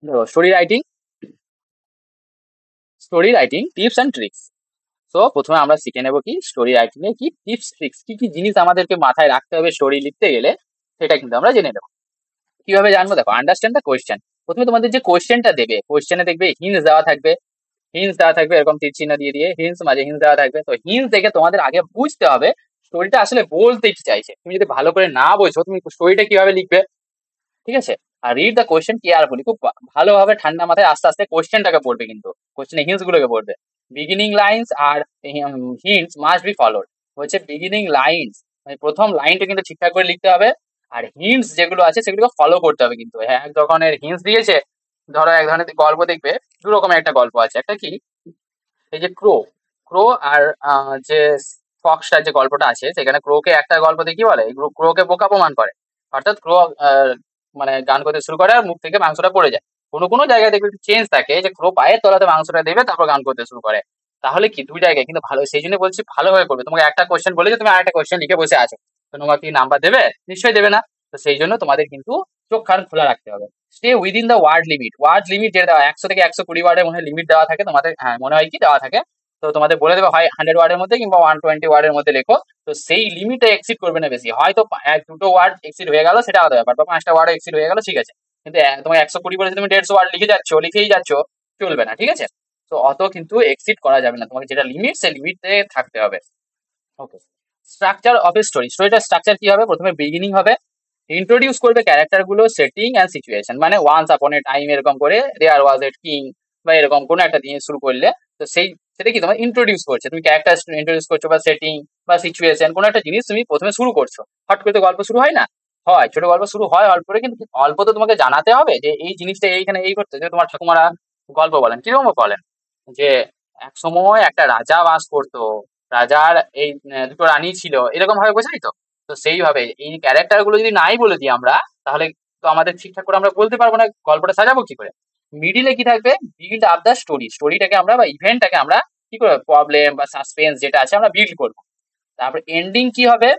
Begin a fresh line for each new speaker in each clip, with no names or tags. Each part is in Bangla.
দেখো story writing tips and tricks. তো প্রথমে আমরা শিখে নেবো কি স্টোরি রাইটিং এ কি টিপস ট্রিক্স, কি কি জিনিস আমাদেরকে মাথায় রাখতে হবে স্টোরি লিখতে গেলে, সেটা কিন্তু আমরা জেনে নেবো। কিভাবে জানবো? দেখো, আন্ডারস্ট্যান্ড দ্য কোয়েশ্চেন। প্রথমে তোমাদের যে কোয়েশ্চেনটা দেবে, কোয়েশ্চেনে দেখবে হিন্টস দেওয়া থাকবে। হিন্টস দেওয়া থাকবে এরকম তীর চিহ্ন দিয়ে দিয়ে, হিন্টস মাঝে হিন্টস দেওয়া থাকবে। তো হিন্টস দেখে তোমাদের আগে বুঝতে হবে স্টোরিটা আসলে বলতে কি চাইছে। তুমি যদি ভালো করে না বোঝো তুমি স্টোরিটা কিভাবে লিখবে, ঠিক আছে? আর রিড দ্য কোয়েশ্চেন কেয়ারফুলি, খুব ভালোভাবে ঠান্ডা মাথায় আস্তে আস্তে কোয়েশ্চেনটাকে পড়বে, কিন্তু কোয়েশ্চেনের হিন্টস গুলোকে পড়বে। বিগিনিং লাইন্স আর হিন্টস মাস্ট বি ফলোড। হচ্ছে বিগিনিং লাইন্স মানে প্রথম লাইনটা কিন্তু ঠিকঠাক করে লিখতে হবে। আর হিন্টস যেগুলো আছে সেগুলোকে ফলো করতে হবে কিন্তু। হ্যাঁ, এক ধরনের হিন্টস দিয়েছে, ধরো এক ধরনের গল্প দেখবে, দু রকমের একটা গল্প আছে। একটা কি, এই যে ক্রো, ক্রো আর যে ফক্সটার যে গল্পটা আছে, সেখানে ক্রোকে একটা গল্পতে কি বলে, ক্রোকে বোকা প্রমাণ করে। অর্থাৎ ক্রো মানে গান করতে শুরু করে আর মুখ থেকে মাংসটা পড়ে যায়। কোনো কোনো জায়গায় দেখবে একটু চেঞ্জ থাকে, যে ক্রো পায়ের তলাতে মাংসটা দেবে তারপর গান করতে শুরু করে। তাহলে কি দুই জায়গায় কিন্তু ভালো, সেই জন্য বলছি ভালোভাবে করবে। তোমাকে একটা কোশ্চেন বলে যে তুমি আরেকটা কোশ্চেন লিখে বসে আছো, তো তোমাকে কি নাম্বার দেবে? নিশ্চয়ই দেবে না। তো সেই জন্য তোমাদের কিন্তু চোখ কান খোলা রাখতে হবে। Stay within the word limit. Word limit যেটা দেওয়া 100 থেকে 120 ওয়ার্ডের মধ্যে লিমিট দেওয়া থাকে তোমাদের, হ্যাঁ মনে হয় কি দেওয়া থাকে। তো তোমাদের বলে দেবে হয় 100 ওয়ার্ডের মধ্যে কিংবা 120 ওয়ার্ডের মধ্যে লেখো। তো সেই লিমিটে এক্সিড করবে না বেশি, হয়তো এক দুটো ওয়ার্ড এক্সিড হয়ে গেল সেটা আলাদা ব্যাপার, বা 5টা ওয়ার্ড এক্সিড হয়ে গেল, ঠিক আছে। কিন্তু তোমার 120 বলে তুমি 150 ওয়ার্ড লিখেই যাচ্ছ, চলবে না, ঠিক আছে। তো অত কিন্তু এক্সিড করা যাবে না, তোমাকে যেটা লিমিট সেই লিমিটে থাকতে হবে। Okay. Structure of a story, স্টোরিটার স্ট্রাকচার কি হবে? প্রথমে বিগিনিং হবে, ইন্ট্রোডিউস করবে ক্যারেক্টার গুলো, সেটিং অ্যান্ড সিচুয়েশন। মানে ওয়ান্স আপন এ টাইম এরকম করে, দেয়ার ওয়াজ এ কিং বা এরকম কোনো একটা জিনিস শুরু করলে, তো সেটা কি তোমার ইন্ট্রোডিউস করছে, তুমি ক্যারেক্টার ইন্ট্রোডিউস করছো বা সেটিং বা সিচুয়েশন, কোনো একটা জিনিস তুমি প্রথমে শুরু করছো। হট করে তো গল্প শুরু হয় না, হয় ছোট গল্প শুরু হয় অল্প করে, কিন্তু অল্প তো তোমাকে জানাতে হবে যে এই জিনিসটা এইখানে এই করতে। যে তোমার ঠাকুমারা গল্প বলেন, কিরকম বলেন যে এক সময় একটা রাজা বাস করতো, রাজার এই দুটো রানী ছিল, এরকম ভাবে বোঝাই তো। তো সেইভাবে এই ক্যারেক্টার গুলো যদি নাই বলে দিই আমরা, তাহলে তো আমাদের ঠিকঠাক করে আমরা বলতে পারবো না, গল্পটা সাজাবো কি করে। মিডিলে কি থাকবে? বিল্ড আপ দ্য স্টোরি, স্টোরিটাকে আমরা বা ইভেন্টটাকে আমরা কি করবো, প্রবলেম বা সাসপেন্স যেটা আছে আমরা বিল্ড করবো। তারপর এন্ডিং কি হবে?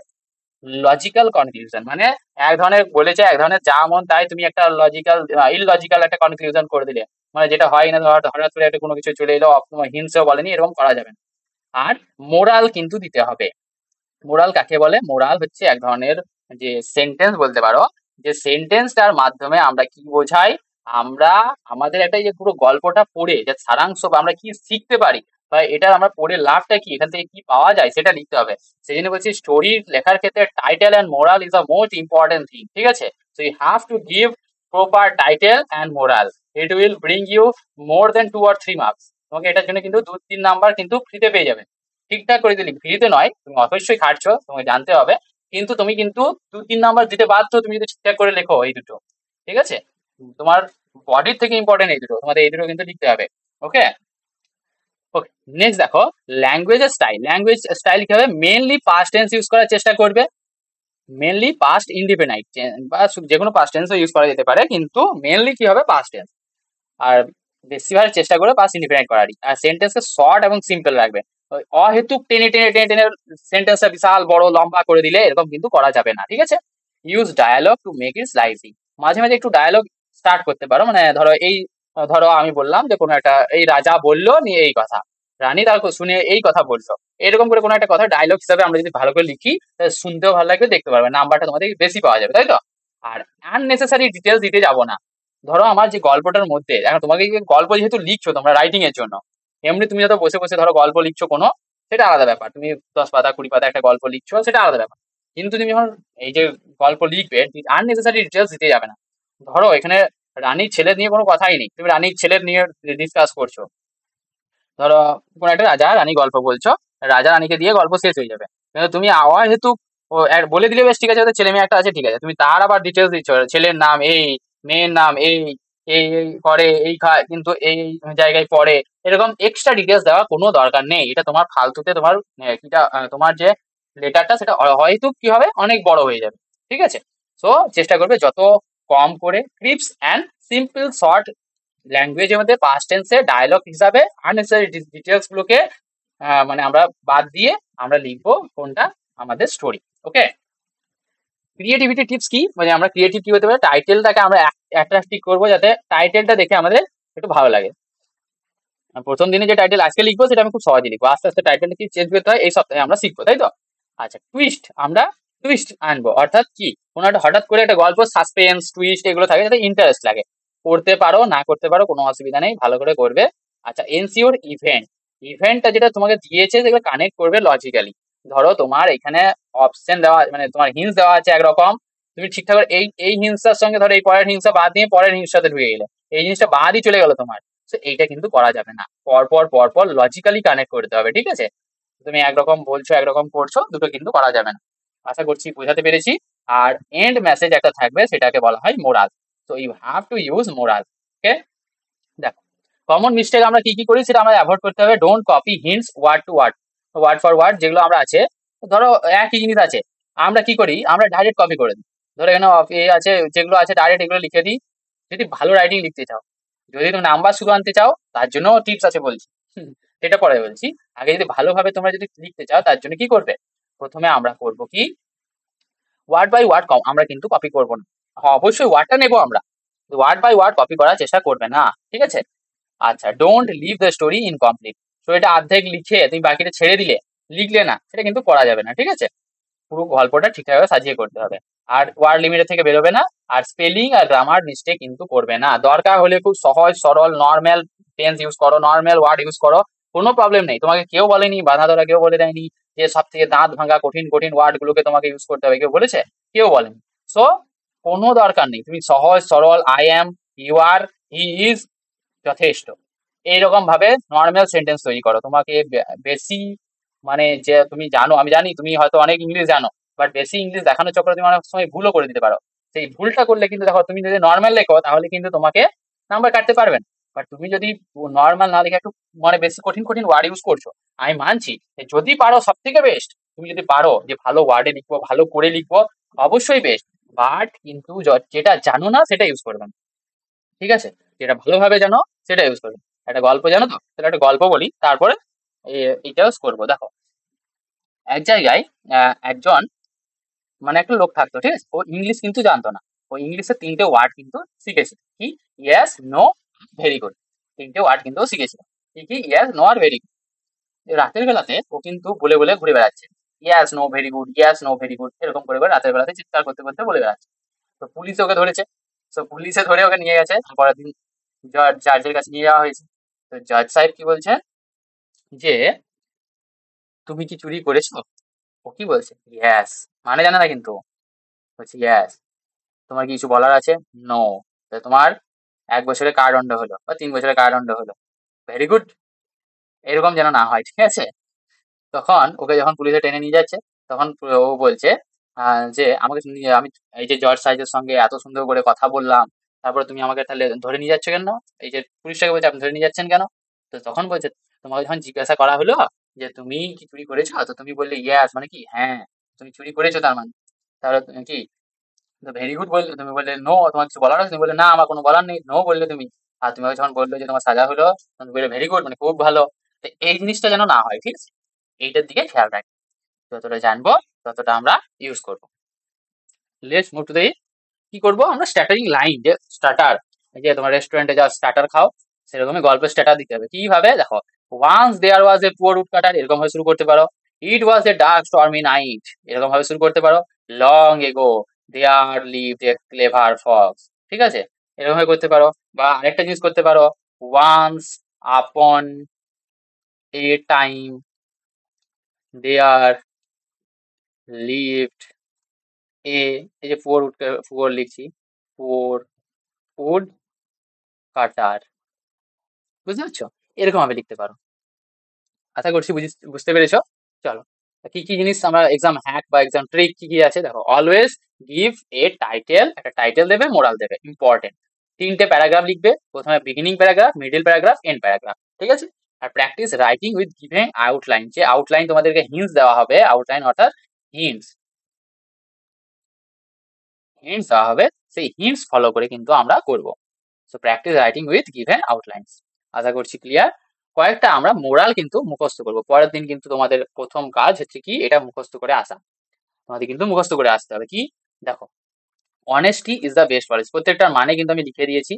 Logical conclusion. মানে এক ধরনের বলেছে, এক ধরনের যা মন তাই তুমি একটা লজিক্যাল ইললজিক্যাল একটা কনক্লুশন করে দিলে, মানে যেটা হয় না, হঠাৎ করে একটা কোনো কিছু চলে এলো, হিংসেও বলেনি, এরকম করা যাবে না। আর মোরাল কিন্তু দিতে হবে। মোরাল কাকে বলে? মোরাল হচ্ছে এক ধরনের যে সেন্টেন্স বলতে পারো, যে সেন্টেন্সটার মাধ্যমে আমরা কি বোঝাই, আমরা আমাদের একটা যে পুরো গল্পটা পড়ে যে সারাংশ বা আমরা কি শিখতে পারি, বা এটা আমরা পড়ে লাভটা কি, এখান থেকে কি পাওয়া যায় সেটা লিখতে হবে। সেই জন্য বলছি স্টোরি লেখার ক্ষেত্রে title and moral is the most important thing, ঠিক আছে। So you have to give proper title and moral, it will bring you more than 2 or 3 marks. তোমাকে এটার জন্য কিন্তু 2-3 নাম্বার কিন্তু ফ্রিতে পেয়ে যাবে। ঠিকঠাক করে দিলে ফ্রিতে নয়, তুমি অবশ্যই খাটছো, তোমাকে জানতে হবে, কিন্তু তুমি কিন্তু 2-3 নাম্বার দিতে বাধ্য তুমি যদি ঠিকঠাক করে লেখো এই দুটো, ঠিক আছে। তোমার বডির থেকে ইম্পর্টেন্ট এই দুটো, তোমাদের এই দুটো কিন্তু লিখতে হবে। ওকে। ওকে, নেক্সট দেখো, ল্যাঙ্গুয়েজের স্টাইল। ল্যাঙ্গুয়েজ স্টাইল কি হবে? মেনলি পাস্ট টেন্স ইউজ করার চেষ্টা করবে, মেনলি পাস্ট ইনডিফিনাইট বা যে কোনো পাস্ট টেন্সও ইউজ করা যেতে পারে, কিন্তু মেনলি কি হবে, পাস্ট টেন্স। আর বেশিরভাগ চেষ্টা করে পাস্ট ইনডিফিনাইট করারই। আর সেন্টেন্সকে শর্ট এবং সিম্পল রাখবে। অহেতুক টেনে টেনে টেনে টেনে সেন্টেন্সটা বিশাল বড় লম্বা করে দিলে এরকম কিন্তু করা যাবে না, ঠিক আছে। Use dialogue to make it spicy. মাঝে মাঝে একটু ডায়ালগ স্টার্ট করতে পারো, মানে ধরো ধরো আমি বললাম যে কোনো একটা, এই রাজা বললো নিয়ে এই কথা, রানী তার শুনে এই কথা বলছো, এরকম করে কোনো একটা কথা ডায়লগ হিসাবে আমরা যদি ভালো করে লিখি, তাহলে শুনতেও ভালো লাগবে, দেখতে পারবে, নাম্বারটা তোমাদের বেশি পাওয়া যাবে, তাই তো। আর আননেসেসারি ডিটেলস দিতে যাবো না। ধরো আমার যে গল্পটার মধ্যে, এখন তোমাকে গল্প যেহেতু লিখছো তোমরা রাইটিং এর জন্য, এমনি তুমি যত বসে বসে ধরো গল্প লিখছো কোনো, সেটা আলাদা ব্যাপার, তুমি 10 পাতা 20 পাতা একটা গল্প লিখছো, সেটা আলাদা ব্যাপার। কিন্তু তুমি যখন এই যে গল্প লিখবে, আননেসেসারি ডিটেলস দিতে যাবে না। ধরো এখানে রানীর ছেলে নিয়ে কোনো কথাই নেই, তুমি রানীর ছেলের নিয়ে ডিসকাস করছো। ধরো কোনো একটা রাজা রানী গল্প বলছো, রাজা রানীকে দিয়ে গল্প শেষ হয়ে যাবে, কিন্তু তুমি আওয়াজ হেতু বলে দিলে বেশ ঠিক আছে, ওদের ছেলে মেয়ে একটা আছে, ঠিক আছে, তুমি তার আবার ডিটেলস দিচ্ছ, ছেলের নাম এই, মেয়ের নাম এই, এই এই করে, এই খায়, কিন্তু এই জায়গায় পড়ে, এরকম এক্সট্রা ডিটেলস দেওয়ার কোনো দরকার নেই। এটা তোমার ফালতুতে তোমার তোমার যে লেটারটা সেটা হয়তো কি হবে, অনেক বড় হয়ে যাবে, ঠিক আছে। সো চেষ্টা করবে যত কম করে ক্রিপস অ্যান্ড সিম্পল শর্ট ল্যাঙ্গুয়েজের মধ্যে পাস্ট টেন্সে ডায়লগ হিসাবে আননেসেসারি ডিটেলস গুলোকে মানে আমরা বাদ দিয়ে আমরা লিখবো কোনটা, আমাদের স্টোরি। ওকে। ক্রিয়েটিভিটি টিপস কি, মানে আমরা ক্রিয়েটিভ কি হতে পারে, টাইটেলটাকে আমরা অ্যাট্রাক্টিভ করবো যাতে টাইটেলটা দেখে আমাদের একটু ভালো লাগে। প্রথম দিনে যে টাইটেল আজকে লিখবো সেটা আমি খুব সহজে লিখবো, আস্তে আস্তে টাইটেলটা কি চেঞ্জ করতে হয় এই সপ্তাহে আমরা শিখবো, তাই তো? আচ্ছা, টুইস্ট, আমরা টুইস্ট আনবো, অর্থাৎ কি কোনো একটা হঠাৎ করে একটা গল্প সাসপেন্স টুইস্ট এগুলো থাকে যাতে ইন্টারেস্ট লাগে। করতে পারো না করতে পারো কোনো অসুবিধা নেই, ভালো করে করবে। আচ্ছা, এনসিওর ইভেন্ট, ইভেন্টটা যেটা তোমাকে দিয়েছে সেগুলো কানেক্ট করবে লজিক্যালি। ধরো তোমার এখানে অপশন দেওয়া, মানে তোমার হিন্স দেওয়া আছে একরকম, তুমি ঠিকঠাক করে এই এই হিংসার সঙ্গে ধরো এই পরের হিংসা বাদ দিয়ে পরের হিংসাতে ঢুকে গেলে, এই জিনিসটা বাদই চলে গেল তোমার। তো এইটা কিন্তু করা যাবে না, পরপর পরপর লজিক্যালি কানেক্ট করতে হবে, ঠিক আছে? তুমি একরকম বলছো একরকম করছো, দুটো কিন্তু করা যাবে না। আশা করছি বোঝাতে পেরেছি। আর এন্ড মেসেজ একটা থাকবে, সেটাকে বলা হয় মোরাল। তো you have to use moral. Okay, দেখো কমন মিস্টেক আমরা কি কি করি সেটা আমরা অ্যাভয়েড করতে হবে। Don't copy hints word to word, word for word যেগুলো আমরা আছে, ধরো একই জিনিস আছে, আমরা কি করি, আমরা ডাইরেক্ট কপি করে দিই। ধরো এখানে এ আছে, যেগুলো আছে ডাইরেক্ট এগুলো লিখে দিই। যদি ভালো রাইটিং লিখতে চাও, যদি তুমি নাম্বার শুধু আনতে চাও, তার জন্য টিপস আছে বলছি, সেটা পরে বলছি। আগে যদি ভালোভাবে তোমরা যদি লিখতে চাও তার জন্য কি করবে, প্রথমে আমরা করব কি, ওয়ার্ড বাই ওয়ার্ড আমরা কিন্তু কপি করব না। হ্যাঁ, অবশ্যই ওয়ার্ডটা নেবো আমরা, ওয়ার্ড বাই ওয়ার্ড কপি করার চেষ্টা করবে না, ঠিক আছে? আচ্ছা, don't leave the story incomplete. স্টোরিটা অর্ধেক লিখে তুমি বাকিটা ছেড়ে দিলে, লিখলে না, সেটা কিন্তু করা যাবে না, ঠিক আছে? পুরো গল্পটা ঠিকঠাকভাবে সাজিয়ে করতে হবে। আর ওয়ার্ড লিমিটের থেকে বেরোবে না। আর স্পেলিং আর গ্রামার মিস্টেক কিন্তু করবে না, দরকার হলে খুব সহজ সরল নর্মাল টেন্স ইউজ করো, নর্মাল ওয়ার্ড ইউজ করো, কোনো প্রবলেম নেই। তোমাকে কেউ বলেনি, বাধা ধরা কেউ বলে দেয়নি যে সব থেকে দাঁত ভাঙা কঠিন কঠিন ওয়ার্ড গুলোকে তোমাকে ইউজ করতে হবে, কেউ বলেছে? কেউ বলেনি। সো কোনো দরকার নেই, তুমি সহজ সরল I am, you are, he is যথেষ্ট, এইরকম ভাবে নর্মাল সেন্টেন্স তৈরি করো। তোমাকে বেশি, মানে যে তুমি জানো, আমি জানি তুমি হয়তো অনেক ইংলিশ জানো, বাট বেশি ইংলিশ দেখানোর চক্করে তুমি অনেক সময় ভুলও করে দিতে পারো। সেই ভুলটা করলে কিন্তু দেখো, তুমি যদি নর্মাল লেখো তাহলে কিন্তু তোমাকে নাম্বার কাটতে পারবেন। বাট তুমি যদি নর্মাল না লিখে একটু মানে বেশি কঠিন কঠিন ওয়ার্ড ইউজ করছো, আমি মানছি যে যদি পারো সব থেকে বেস্ট, তুমি যদি পারো যে ভালো ওয়ার্ডে লিখবো, ভালো করে লিখবো, অবশ্যই বেস্ট। বাট কিন্তু যেটা জানো না সেটা ইউজ করবেন, ঠিক আছে? যেটা ভালোভাবে জানো সেটা ইউজ করবে। একটা গল্প জানো তো, তাহলে একটা গল্প বলি, তারপরে এটা ইউজ করবো। দেখো, এক জায়গায় একজন, মানে একটা লোক থাকতো, ঠিক আছে? ও ইংলিশ কিন্তু জানতো না। ও ইংলিশের তিনটে ওয়ার্ড কিন্তু শিখেছিল, কি? Yes, no, very good. তিনটে ওয়ার্ড কিন্তু ও শিখেছিল, কি কি? ইয়েস, নো আর ভেরি গুড। রাতের বেলাতে ও কিন্তু বলে বলে ঘুরে বেড়াচ্ছে, yes no very good, yes no very good, এরকম করে করে রাতের বেলাতে চিৎকার করতে করতে বলে বেড়াচ্ছে। তো পুলিশ ওকে ধরেছে। তো পুলিশে ধরে ওকে নিয়ে গেছে, পরের দিন জাজের কাছে নিয়ে যাওয়া হয়েছে। তো জাজ সাহেব কি বলছে, যে তুমি কি চুরি করেছো? ও কি বলছে, ইয়েস, মানে জানে না কিন্তু, বলছে ইয়েস। তোমার কি কিছু বলার আছে? নো। তোমার 1 বছরের কারাদণ্ড হলো বা 3 বছরের কারাদণ্ড হলো। ভেরি গুড, এরকম যেন না হয়, ঠিক আছে? তখন ওকে যখন পুলিশে টেনে নিয়ে যাচ্ছে, তখন ও বলছে যে আমাকে আমি এই যে জর্জ সাইজের সঙ্গে এত সুন্দর করে কথা বললাম, তারপরে তুমি আমাকে তাহলে ধরে নিয়ে যাচ্ছ কেন? এই যে পুলিশটাকে বলছে আপনি ধরে নিয়ে যাচ্ছেন কেন? তো তখন বলছে, তোমাকে যখন জিজ্ঞাসা করা হলো যে তুমি কি চুরি করেছো, তো তুমি বললে ইয়াস, মানে কি, হ্যাঁ, তুমি চুরি করেছো তার মানে, তাহলে তুমি কি, ভেরি গুড বললে, তুমি বললে নো, তোমার কিছু বলার আছে? তুমি বললে না, আমার কোনো বলার নেই, নো বললে তুমি। আর তুমি যখন বললো যে তোমার সাজা হলো, তখন বললে ভেরি গুড, মানে খুব ভালো। তো এই জিনিসটা যেন না হয়, ঠিক আছে? এইটার দিকে খেয়াল রাখি, যতটা জানবো ততটা আমরা ইউজ করব। লেটস মুভ টু দ্য, কি করব আমরা, স্টার্টারিং লাইন, যে স্টার্টার, এই যে তোমার রেস্টুরেন্টে যা স্টার্টার খাও, সেরকমই গল্পের স্টার্টার দিতে হবে। কিভাবে দেখো, once there was a poor woodcutter, এরকম ভাবে শুরু করতে পারো। It was a dark stormy night, এরকম ভাবে শুরু করতে পারো। Long ago there lived a clever fox, ঠিক আছে? এরকম ভাবে করতে পারো। বা আরেকটা জিনিস করতে পারো, once upon a time there lived এ, এই যে ফোর উড, ফোর লিখছি, ফোর উড কাটার, বুঝতে পারছো? এরকম ভাবে লিখতে পারো। আশা করছি বুঝতে পেরেছো। চলো, কি কি জিনিস আমরা এক্সাম হ্যাক বা এক্সাম ট্রিক কি কি আছে দেখো। অলওয়েজ গিভ এ টাইটেল, একটা টাইটেল দেবে, মোরাল দেবে, ইম্পর্টেন্ট। 3টে প্যারাগ্রাফ লিখবে, প্রথমে beginning paragraph, middle paragraph, end paragraph, ঠিক আছে? আর practice writing with giving outline, যে আউটলাইন তোমাদেরকে হিন্টস দেওয়া হবে, আউটলাইন অর্থাৎ হিন্টস, হিন্টস দেওয়া হবে, সেই হিন্টস ফলো করে কিন্তু আমরা করব। So practice writing with given outlines. আশা করছি ক্লিয়ার। কয়েকটা আমরা মোরাল কিন্তু মুখস্থ করব, পরের দিন কিন্তু তোমাদের প্রথম কাজ হচ্ছে কি, এটা মুখস্থ করে আসা। তোমাদের কিন্তু মুখস্থ করে আসতে হবে। কি দেখো, honesty is the best policy, প্রত্যেকটার মানে কিন্তু আমি লিখে দিয়েছি।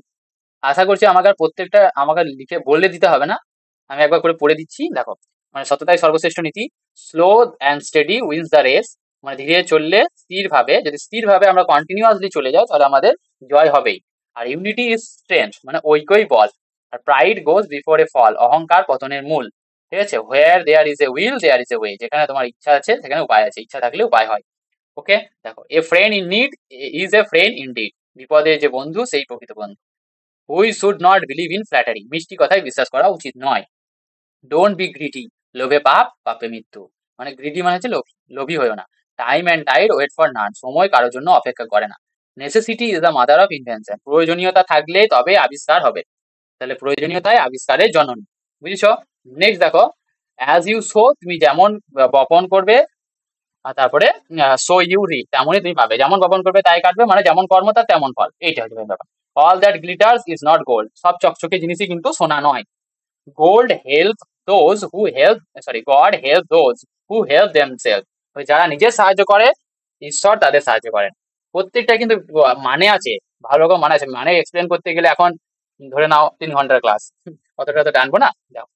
আশা করছি আমাকে আর প্রত্যেকটা আমাকে লিখে বললে দিতে হবে না, আমি একবার করে পড়ে দিচ্ছি। দেখো, মানে সততাই সর্বশ্রেষ্ঠ নীতি, slow and steady wins the race, মানে ধীরে চললে স্থিরভাবে, যদি স্থিরভাবে আমরা কন্টিনিউয়াসলি চলে যাই তাহলে আমাদের জয় হবেই। আর ইউনিটি ইজ স্ট্রেংথ, মানে ঐক্যই বল। আর প্রাইড গোজ বিফোর এ ফল, অহংকার পতনের মূল। ঠিক আছে, where there is a will there is a way, যেখানে তোমার ইচ্ছা আছে সেখানে উপায় আছে, ইচ্ছা থাকলে উপায় হয়। ওকে, দেখো, a friend in need is a friend in deed, বিপদে যে বন্ধু সেই প্রকৃত বন্ধু। We should not believe in flattery, মিষ্টি কথায় বিশ্বাস করা উচিত নয়। ডোন্ট বি গ্রিডি, লোভে পাপ পাপে মৃত্যু, মানে গ্রিডি মানে হচ্ছে লোভী, লোভী হয়েও না। Time and tide wait for none, সময় কারোর জন্য অপেক্ষা করে না। Necessity is the mother of invention, প্রয়োজনীয়তা থাকলে তবে আবিষ্কার হবে, তাহলে প্রয়োজনীয়তাই আবিষ্কারের জননী। বুঝেছো? নেক্সট দেখো, অ্যাজ ইউ সো, তুমি যেমন বপন করবে, আর তারপরে সো ইউ রিপ, তেমনই তুমি পাবে, যেমন বপন করবে তাই কাটবে, মানে যেমন কর্ম তার তেমন ফল, এইটা হচ্ছে ব্যাপার। All that glitters is not gold, সব চকচকে জিনিসই কিন্তু সোনা নয়। Gold help those who help, sorry, God help those who help themselves, যারা নিজের সাহায্য করে ঈশ্বর তাদের সাহায্য করেন। প্রত্যেকটা কিন্তু মানে আছে, ভালো রকম মানে আছে, মানে এক্সপ্লেন করতে গেলে এখন ধরে নাও 3 ঘন্টার ক্লাস, অতটা তো টানবো না। দেখো,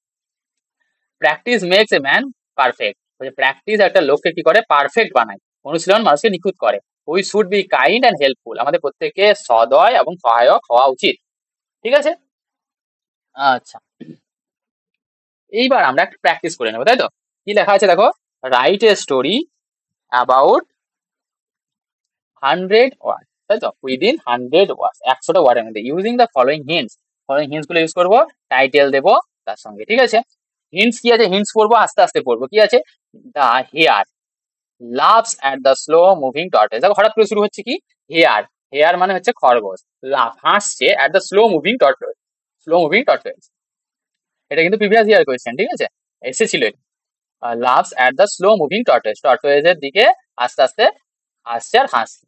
practice makes a man perfect, practice একটা লোককে কি করে, পারফেক্ট বানায়, অনুশীলন মানুষকে নিখুঁত করে। We should be kind and helpful, আমাদের প্রত্যেককে সদয় এবং সহায়ক হওয়া উচিত। ঠিক আছে, আচ্ছা, এইবার আমরা একটা প্র্যাকটিস করে নেবো, তাই তো? কি লেখা আছে দেখো, write a story about 100 word, তাই তো, উইদিন 100 ওয়ার্ড, 100টা ওয়ার্ডের মধ্যে, using the following hints, following hints গুলো ইউজ করবো, টাইটেল দেবো তার সঙ্গে। ঠিক আছে, হিন্টস কি আছে, হিন্টস পড়বো আস্তে আস্তে পড়বো। কি আছে, the hare loves at the slow moving tortoise, দেখো হঠাৎ করে শুরু হচ্ছে কি, হেয়ার, হেয়ার মানে হচ্ছে খরগোশ, লাভ হাসছে, at the slow moving tortoise, slow moving tortoise, এটা কিন্তু প্রিভিয়াস ইয়ার কোয়েশ্চেন, ঠিক আছে, এসেছিল এটা। Loves at the slow moving tortoise, tortoise এর দিকে আস্তে আস্তে আসছে আর হাসছে,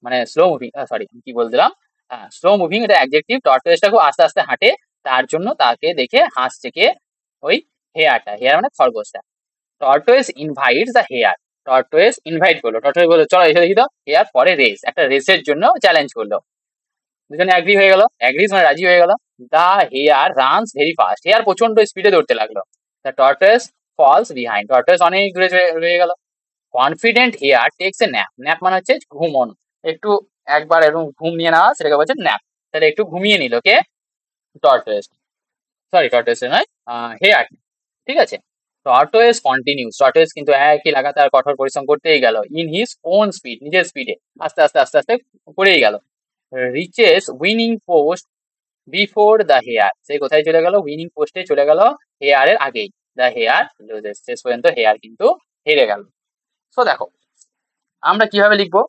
মানে স্লো মুভিং, সরি কি বলছিলাম, হ্যাঁ স্লো মুভিং এটা অ্যাডজেক্টিভ, টর্টয়েসটা খুব আস্তে আস্তে হাঁটে, তার জন্য তাকে দেখে হাসছে কে, ওই হেয়ারটা, হেয়ার মানে খরগোশটা। Tortoise invites the hare, tortoise invite করলো, টর্টয়েস বললো চলো এসে দেখি তো, হেয়ার পরে রেস, একটা রেসের জন্য চ্যালেঞ্জ করলো, দুজনে অ্যাগ্রি হয়ে গেল, অ্যাগ্রিজ মানে রাজি হয়ে গেল। The hare runs very fast, hare প্রচন্ড স্পিডে দৌড়তে লাগলো। The tortoise falls behind, tortoise অনেক দূরে রয়ে গেল। Confident hare takes a nap, nap মানে হচ্ছে ঘুমন, একটু একবার এরকম ঘুম নিয়ে নেওয়া, সেটাকে বলছে ন্যাপ, তাহলে একটু ঘুমিয়ে নিল কে, টর্টয়েস, সরি টর্টয়েস নয়, হেয়ার। ঠিক আছে, টর্টয়েস কন্টিনিউস, টর্টয়েস কিন্তু একই লাগাতার কঠোর পরিশ্রম করতেই গেল, ইন হিজ ওন স্পিড, নিজের স্পিডে আস্তে আস্তে আস্তে আস্তে করেই গেল। Reaches winning post before the hare, সে কোথায় চলে গেল, উইনিং পোস্টে চলে গেল, হেয়ারের আগেই। দ্য হেয়ার লুজেস, শেষ পর্যন্ত হেয়ার কিন্তু হেরে গেল। সো দেখো, আমরা কিভাবে লিখবো,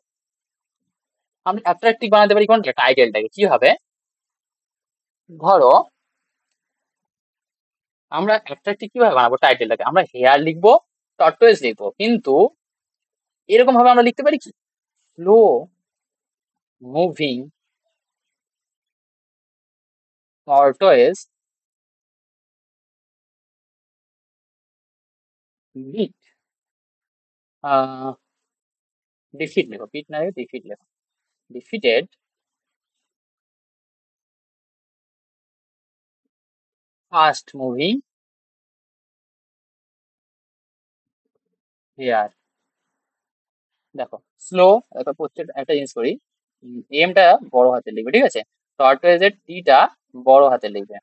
আমরা অ্যাট্রাকটিভ বানাতে পারি কোনটা, টাইটেলটাকে কিভাবে, ধরো আমরা অ্যাট্রাকটিভ কিভাবে বানাবো টাইটেলটাকে, আমরা হেয়ার লিখবো, টর্টয়েস লিখবো, কিন্তু এরকম ভাবে আমরা লিখতে পারি কি, slow moving tortoise beat, defeat লেখো, বিট না লেখো ডিফিট লেখো, ডিফিটেড ফাস্ট মুভিং হেয়ার। দেখো, স্লো, দেখো প্রত্যেকটা একটা জিনিস করি, এমটা বড় হাতে লিখবে, ঠিক আছে, টর্টয়েস এর টিটা বড় হাতে লিখবে,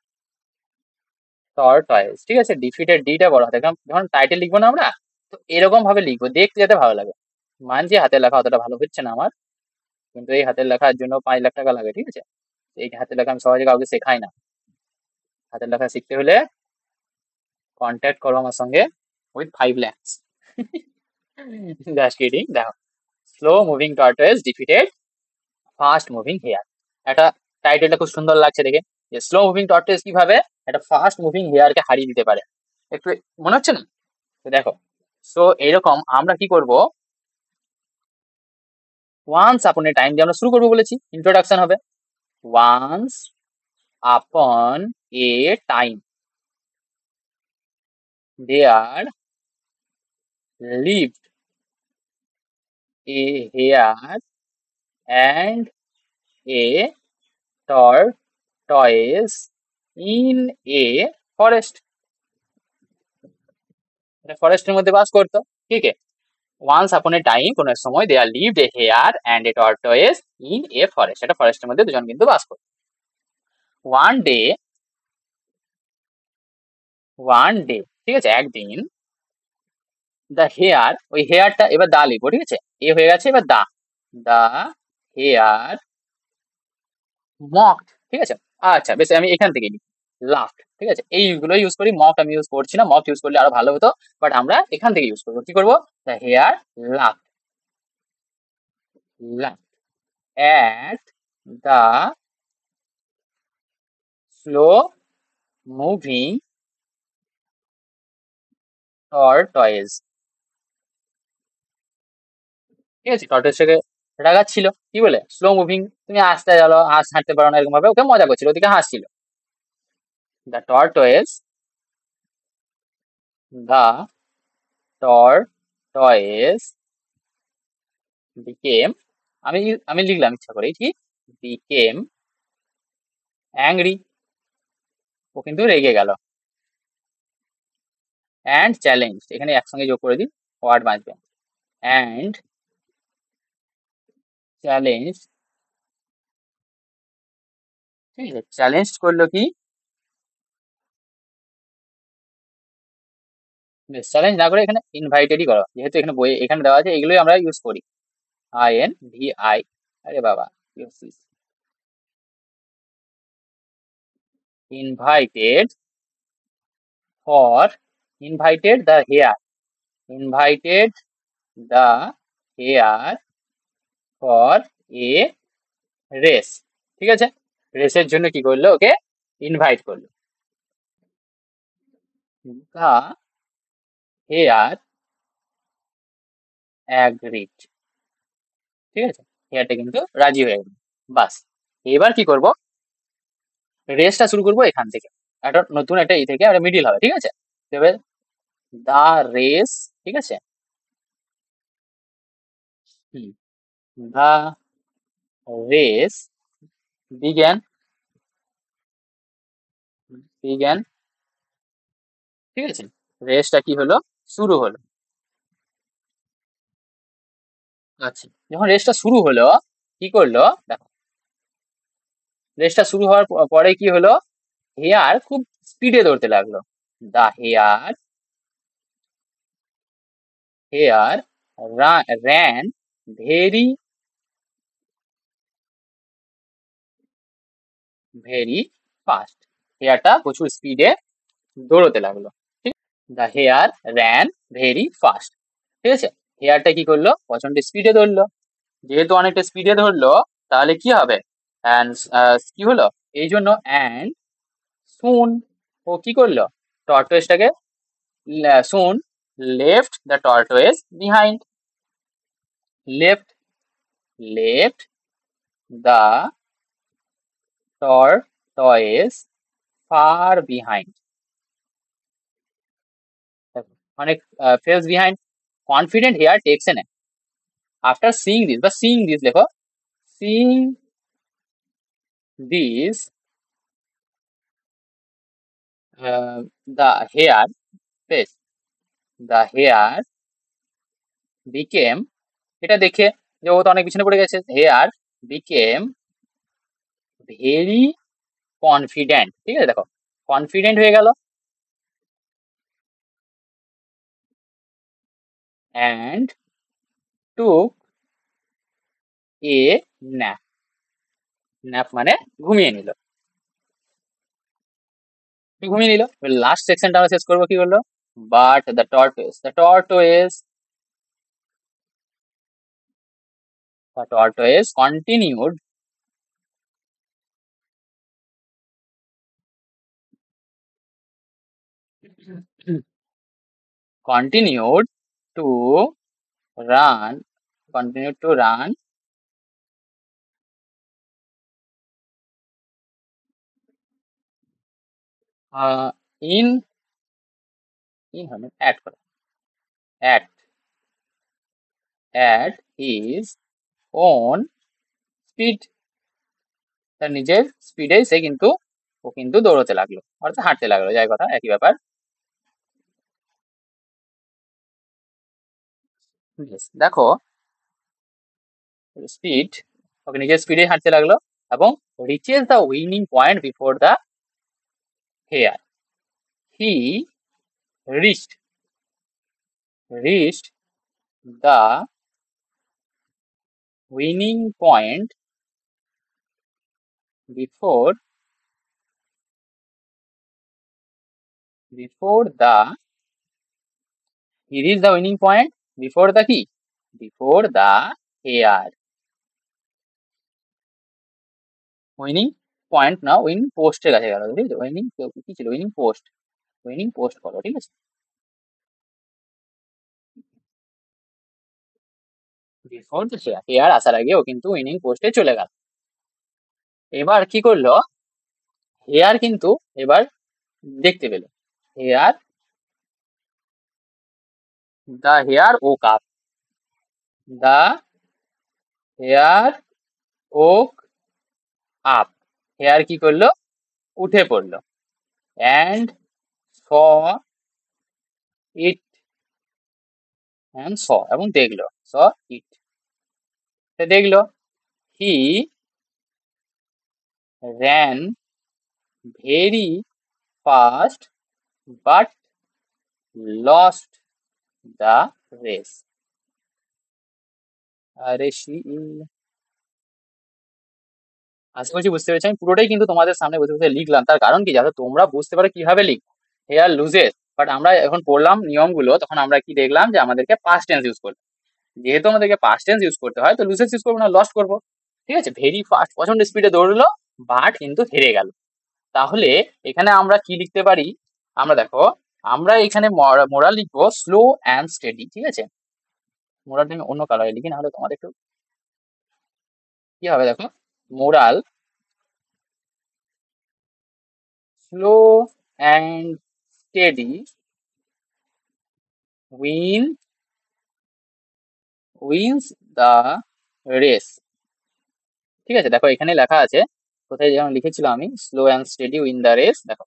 টর্টয়েস, ঠিক আছে, ডিফিটেড ডিটা বড় হাতে, যখন টাইটেল লিখবো না আমরা, তো এরকম ভাবে লিখবো দেখতে যাতে ভালো লাগে। মানছি হাতের লেখা অতটা ভালো হচ্ছে না আমার, কিন্তু এই হাতের লেখার জন্য 5 লাখ টাকা লাগে, ঠিক আছে, এই হাতের লেখা আমি সহজে কাউকে শেখাই না, হাতের লেখা শিখতে হলে কন্ট্যাক্ট করো আমার সঙ্গে উইথ 5 lakhs। Just kidding. দেখো, slow moving tortoise defeated fast moving hare, একটা টাইটেলটা খুব সুন্দর লাগছে দেখে, যে স্লো মুভিং টর্টয়েস কিভাবে একটা ফাস্ট মুভিং হেয়ারকে হারিয়ে দিতে পারে, একটু মনে হচ্ছে না? তো দেখো, সো এরকম আমরা কি করব, ওয়ান্স আপন এ টাইম দিয়ে আমরা শুরু করবো বলেছি, ইন্ট্রোডাকশন হবে, once upon a time there lived a hare and a tortoise in a forest. ফরেস্টের মধ্যে বাস করতো, ঠিক আছে। ওয়ান্স আপন এ টাইম, কোন এক সময়, there lived a hare and a tortoise in a forest. এটা ফরেস্টের মধ্যে দুজন কিন্তু বাস করতো। ওয়ান ডে, ঠিক আছে, একদিন, দ্য হেয়ার, ওই হেয়ারটা এবার দা লিখবো, ঠিক আছে, এ হয়ে গেছে, এবার দা হেয়ার মকড, ঠিক আছে। আচ্ছা বেশ, আমি এখান থেকে নিই লাফট, ঠিক আছে, এইগুলো ইউজ করি, মক আমি ইউজ করছি না, মক ইউজ করলে আরো ভালো হতো, বাট আমরা এখান থেকে ইউজ করবো, কি করবো, the hare laughed, laughed at the slow moving tortoise, ঠিক আছে, টর্টয়েসটাকে রাগাচ্ছিল, কি বলে, স্লো মুভিং, তুমি আস্তে চলো, হাঁটতে পারো না, এরকম ভাবে ওকে মজা করছিল, ওদিকে হাসছিল। The tortoise, the tortoise became, আমি আমি লিখলাম ইচ্ছা করে, কি, বিকেম অ্যাংরি, ও কিন্তু রেগে গেল, অ্যান্ড চ্যালেঞ্জ, এখানে একসঙ্গে যোগ করে দিই, ওয়ার্ড বাঁচবে, অ্যান্ড চ্যালেঞ্জ, ঠিক আছে, চ্যালেঞ্জ করলো কি, চ্যালেঞ্জ না করে এখানে ইনভাইটেডই করো, যেহেতু এখানে বই এখানে দেওয়া আছে, এগুলোই আমরা ইউজ করি, INVI, আরে বাবা, invited for, invited the hare, invited the hare for a race, ঠিক আছে, রেসের জন্য কি করলো, ওকে ইনভাইট করলো। দ্য হেয়ার অ্যাগ্রিড, ঠিক আছে, হেয়ারটা কিন্তু রাজি হয়ে গেল, বাস। এবার কি করব, রেসটা শুরু করবো এখান থেকে, একটা নতুন একটা ই থেকে একটা মিডিল হবে, ঠিক আছে, এবার দা রেস, ঠিক আছে, দা রেস বিগ্যান, বিগ্যান, ঠিক আছে, রেসটা কি হলো, শুরু হলো। আচ্ছা, যখন রেসটা শুরু হলো, কি করলো দেখো, রেসটা শুরু হওয়ার পরে কি হলো, হেয়ার খুব স্পিডে দৌড়তে লাগলো, the hare ran very very fast, হেয়ারটা প্রচুর স্পিডে দৌড়তে লাগলো, ঠিক, the hare ran very fast, ঠিক আছে, হেয়ারটা কি করলো, প্রচন্ড স্পিডে দৌড়লো, যেহেতু অনেকটা স্পিডে ধরলো, তাহলে কি হবে, অ্যান্ড কি হলো, এই জন্য অ্যান্ড সুন, ও কি করলো, টর্টোয়েসটাকে, soon left the tortoise behind, left, left the tortoise far behind, অনেক falls behind, confident hare takes an, after seeing this, বা সিইং দিস লেখো, সিইং দিস, দ্য হেয়ার, বেশ, দ্য হেয়ার বিকেম, এটা দেখে যে ও তো অনেক পিছনে পড়ে গেছে, হেয়ার বিকেম ভেরি কনফিডেন্ট, ঠিক আছে, দেখো কনফিডেন্ট হয়ে গেল, and took A nap, nap মানে ঘুমিয়ে নিল, ঘুমিয়ে নিল। লাস্ট সেকশনটা আমরা শেষ করবো কি করলো, but the tortoise continued to run, continued to run uh, in হবে at করো, at his own স্পিড, তার নিজের স্পিডে সে কিন্তু ও কিন্তু দৌড়তে লাগলো, অর্থাৎ হাঁটতে লাগলো, যাই কথা একই ব্যাপার। দেখো স্পিড, ওকে নিজের স্পিডে হাঁটতে লাগলো এবং reaches the winning point before the hare. He reached reached the winning point before the he reach the winning point before the কি, before the hare. Winning point না, উইনিং পোস্টের কাছে গেল, ঠিক আছে, উইনিং কি ছিল, উইনিং পোস্ট, উইনিং পোস্ট করো, ঠিক আছে। বিফোর দ্য হেয়ার, হেয়ার আসার আগে ও কিন্তু উইনিং পোস্টে চলে গেল। এবার কি করলো, হেয়ার কিন্তু এবার দেখতে পেল, hare the hare woke up, the hare woke up, hare কি করলো, উঠে পড়লো, and saw it, and saw এবং দেখলো, স ইট দেখলো, হি ran very fast but lost the race. আরে আশা করছি বুঝতে পেরেছি। আমি পুরোটাই কিন্তু তোমাদের সামনে বসে বসে লিখলাম, তার কারণ কি, যাতে তোমরা বুঝতে পারো কিভাবে লিখ। হেয়ার লুজেস, বাট আমরা এখন পড়লাম নিয়মগুলো, তখন আমরা কি দেখলাম যে আমাদেরকে পাস্ট টেন্স ইউজ করতে, যেহেতু আমাদেরকে পাস্ট টেন্স ইউজ করতে হয় তো লুজেস ইউজ করবো না, লস্ট করবো, ঠিক আছে। ভেরি ফাস্ট প্রচন্ড স্পিডে দৌড়লো বাট কিন্তু হেরে গেল। তাহলে এখানে আমরা কি লিখতে পারি, আমরা দেখো, আমরা এখানে মোরাল লিখবো স্লো অ্যান্ড স্টেডি, ঠিক আছে। মোরালটা আমি অন্য কালারে লিখি, নাহলে তোমাদের একটু কি হবে, দেখো moral slow and steady win wins the race, ঠিক আছে। দেখো এখানে লেখা আছে, কোথায় যেমন লিখেছিলাম আমি, slow and steady win the race, দেখো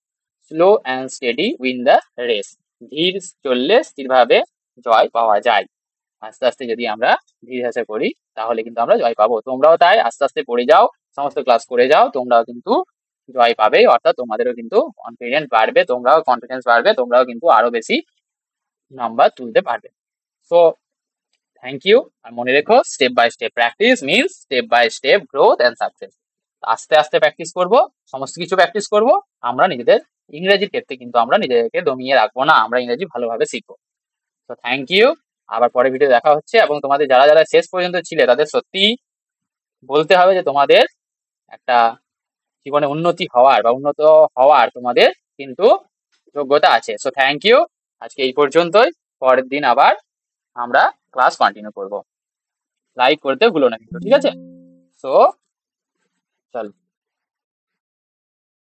slow and steady win the race, ধীর চললে স্থিরভাবে জয় পাওয়া যায়। আস্তে আস্তে যদি আমরা ধীরে ধীরে করি তাহলে কিন্তু আমরা জয় পাবো। তোমরাও তাই আস্তে আস্তে পড়ে যাও, সমস্ত ক্লাস করে যাও, তোমরাও কিন্তু জয় পাবে, অর্থাৎ তোমাদেরও কিন্তু কনফিডেন্স বাড়বে, তোমরাও কনফিডেন্স বাড়বে, তোমরাও কিন্তু আরো বেশি নাম্বার তুলতে পারবে। So thank you. আর মনে রেখো, step by step practice means step by step growth and success. আস্তে আস্তে প্র্যাকটিস করব, সমস্ত কিছু প্র্যাকটিস করব, আমরা নিজেদের ইংরেজির ক্ষেত্রে কিন্তু আমরা নিজেদেরকে দমিয়ে রাখবো না, আমরা ইংরেজি ভালোভাবে শিখবো। তো থ্যাংক ইউ, আবার পরে ভিডিও দেখা হচ্ছে। এবং তোমাদের যারা যারা শেষ পর্যন্ত ছিলে তাদের সত্যি বলতে হবে যে তোমাদের একটা জীবনে উন্নতি হওয়ার বা উন্নত হওয়ার তোমাদের কিন্তু যোগ্যতা আছে। সো থ্যাংক ইউ, আজকে এই পর্যন্তই, পরের দিন আবার আমরা ক্লাস কন্টিনিউ করব। লাইক করতে ভুলো না কিন্তু, ঠিক আছে। সো চলো।